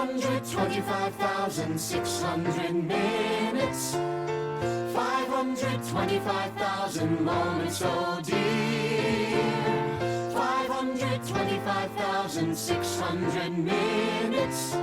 525,600 minutes, 525,000 moments, oh dear. 525,600 minutes.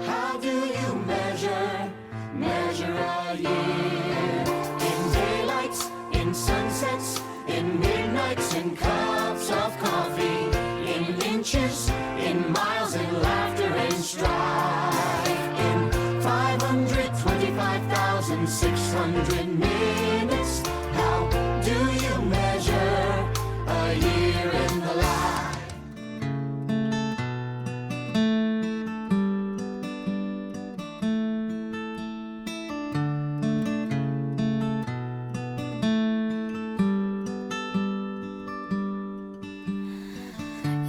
How do you measure a year? In daylights, in sunsets, in midnights, in cups of coffee, in inches, in miles, in laughter and strife. In 525,600 minutes, how do you measure a year in the life?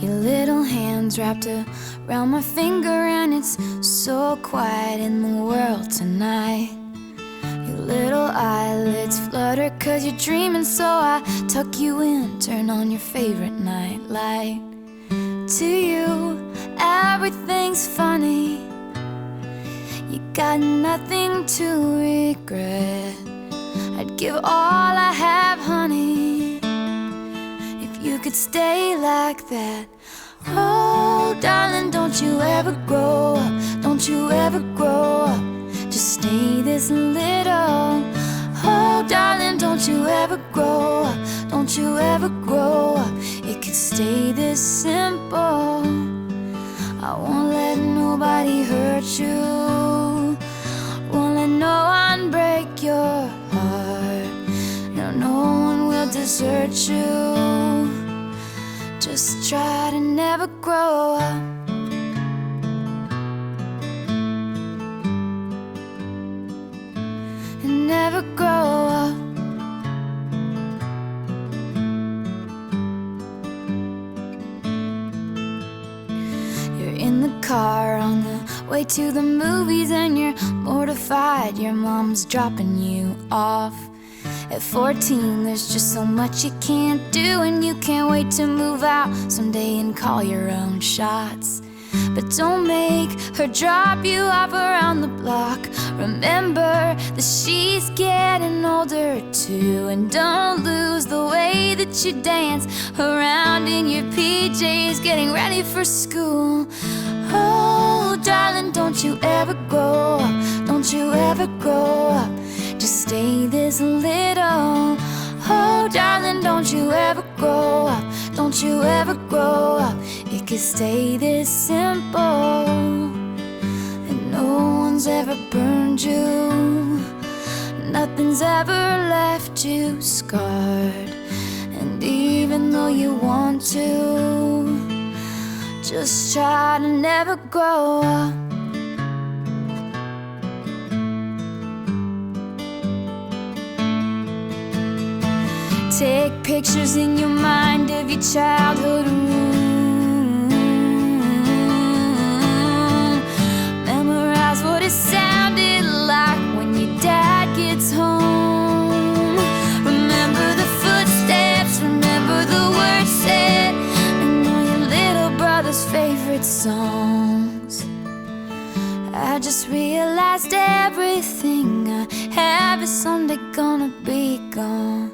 Your little hands wrapped around my finger, and it's so quiet in the world tonight. Your little eyelids flutter 'cause you're dreaming, so I tuck you in, turn on your favorite night light. To you, everything's funny. You got nothing to regret. I'd give all I have, honey, if you could stay like that. Oh, darling, don't you ever grow up, don't you ever grow up, just stay this little. Oh, darling, don't you ever grow up, don't you ever grow up, it could stay this simple. I won't let nobody hurt you, won't let no one break your heart. No one will desert you. Just try to never grow up. And never grow up. You're in the car on the way to the movies, and you're mortified your mom's dropping you off. At 14, there's just so much you can't do, and you can't wait to move out someday and call your own shots. But don't make her drop you off around the block. Remember that she's getting older too, and don't lose the way that you dance around in your PJs getting ready for school. Oh, darling, don't you ever grow up, don't you ever grow up, just stay this little. Oh, darling, don't you ever grow up, don't you ever grow up, it could stay this simple. And no one's ever burned you, nothing's ever left you scarred. And even though you want to, just try to never grow up. Take pictures in your mind of your childhood room. Memorize what it sounded like when your dad gets home. Remember the footsteps, remember the words said, and all your little brother's favorite songs. I just realized everything I have is someday gonna be gone.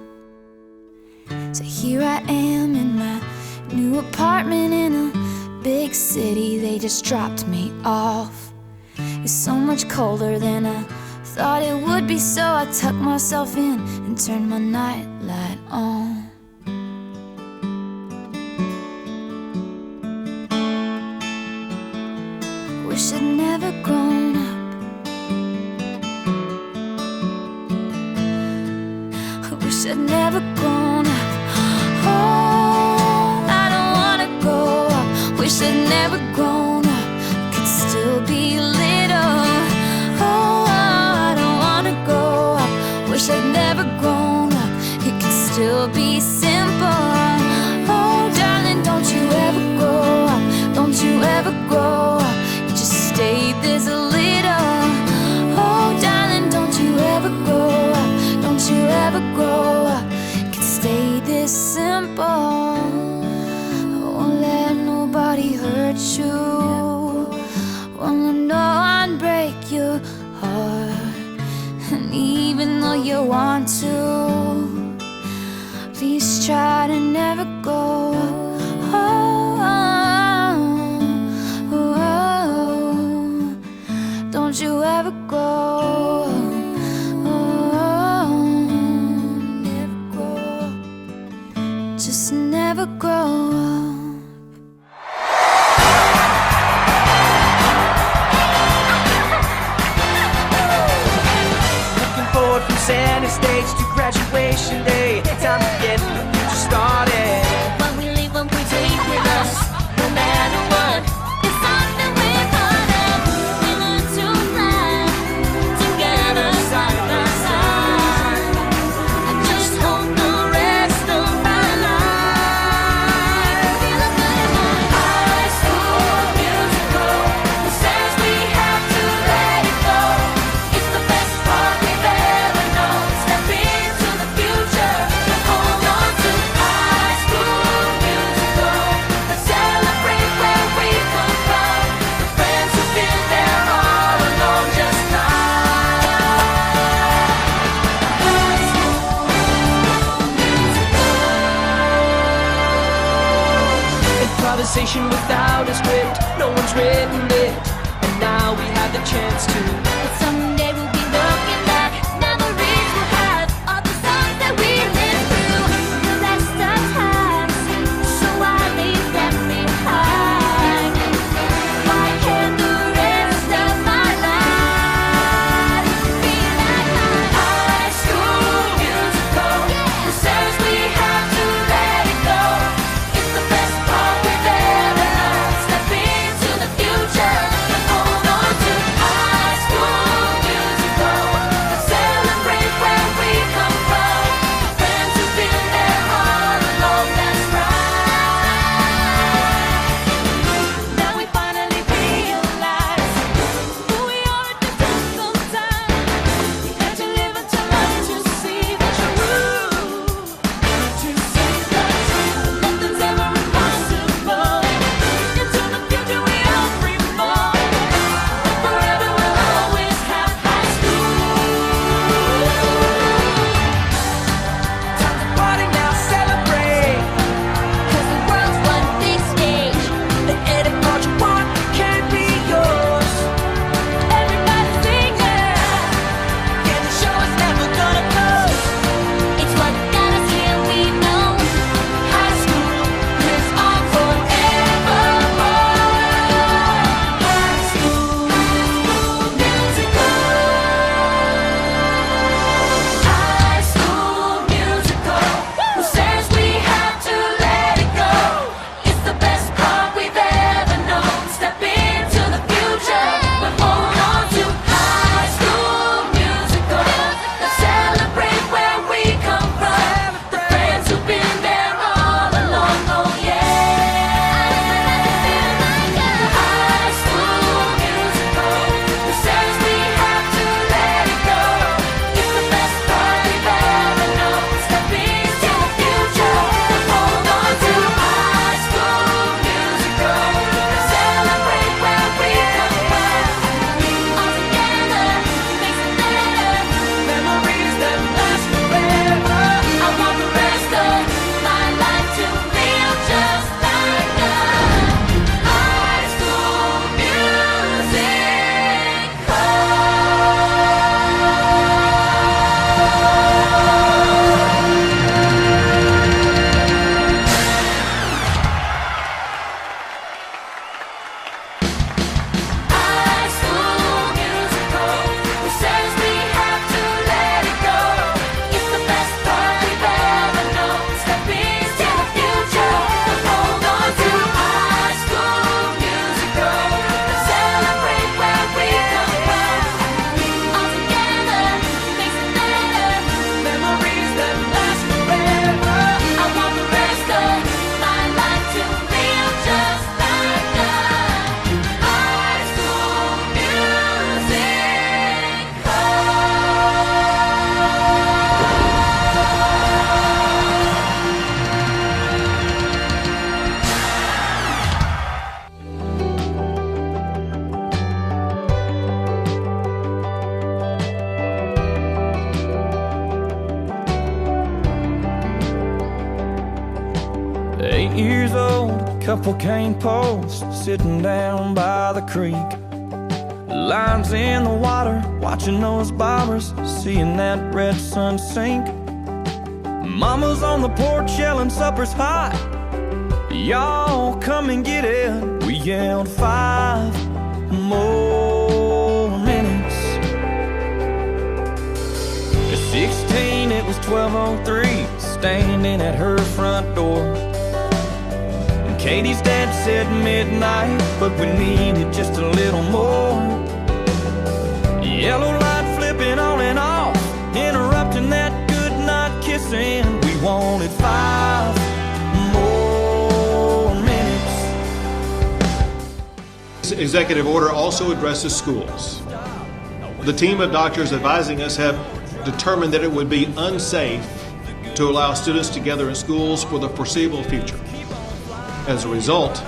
So here I am in my new apartment in a big city. They just dropped me off. It's so much colder than I thought it would be, so I tucked myself in and turned my nightlight on. Wish I'd never grown up. I wish I'd never grown up. Oh, I don't wanna grow up. Wish I'd never grown up, could still be little. Oh, I don't wanna grow up. Wish I'd never grown up, it could still be simple. Oh, darling, don't you ever grow up, don't you ever grow up, you just stay this little. Oh, darling, don't you ever grow up, don't you ever grow up, could you want to. Please try to never go. Don't you ever go. Never grow up. Just never grow up. From center stage to graduation day, time to get the future started. When we leave them, we take with us, no matter what. It's something we're gonna do. We learn to fly together side by side. I just hope the rest of my life years old, a couple cane posts sitting down by the creek. Lines in the water, watching those bobbers, seeing that red sun sink. Mama's on the porch yelling supper's hot, y'all come and get it. We yelled 5 more minutes. At 16 it was 12:03, standing at her front door. And Katie's dad said midnight, but we needed just a little more. Yellow light flipping on and off, interrupting that good night kissing. We wanted 5 more minutes. This executive order also addresses schools. The team of doctors advising us have determined that it would be unsafe to allow students together in schools for the foreseeable future. As a result,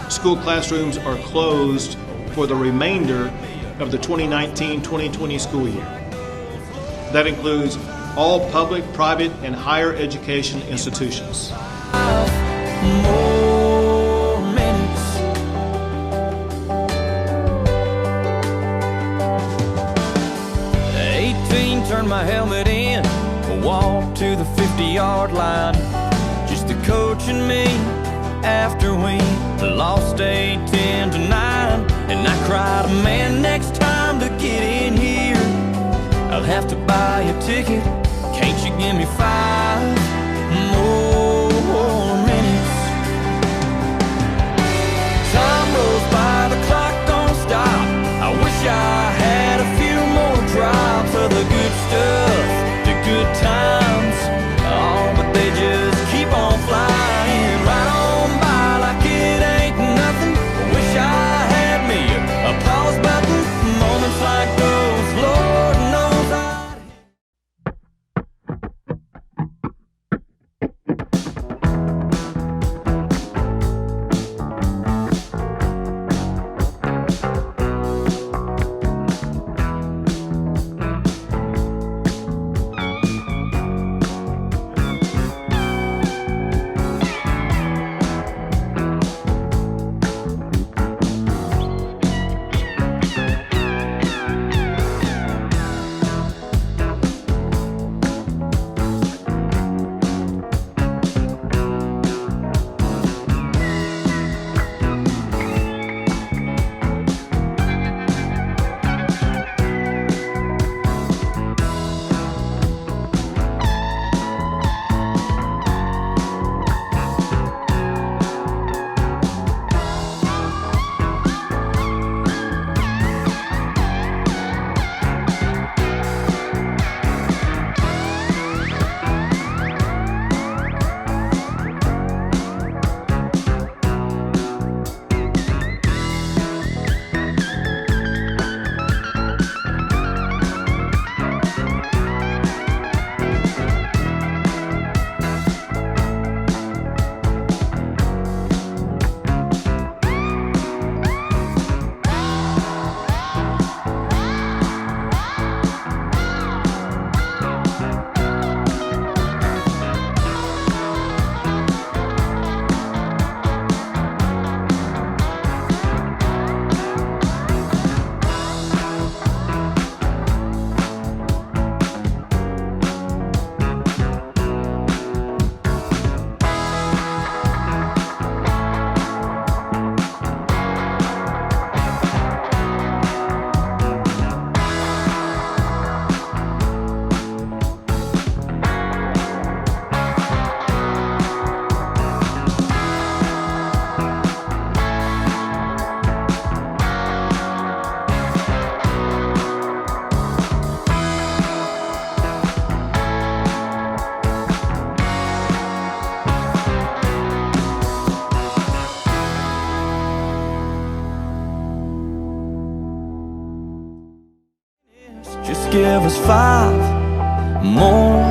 school classrooms are closed for the remainder of the 2019-2020 school year. That includes all public, private, and higher education institutions. 5 more minutes. 18, turned my helmet in, walked to the 50-yard line. Just the coach and me after we lost 10-9. And I cried, man, next time to get in here, I'll have to buy a ticket. Can't you give me 5 more minutes? Time rolls by, the clock don't stop. I wish I had a few more drops of the good stuff, the good times. Oh, but they just keep on flying right on by like it ain't nothing. Wish I had me a pause button. Moments like those, Lord knows I'd. Just give us 5 more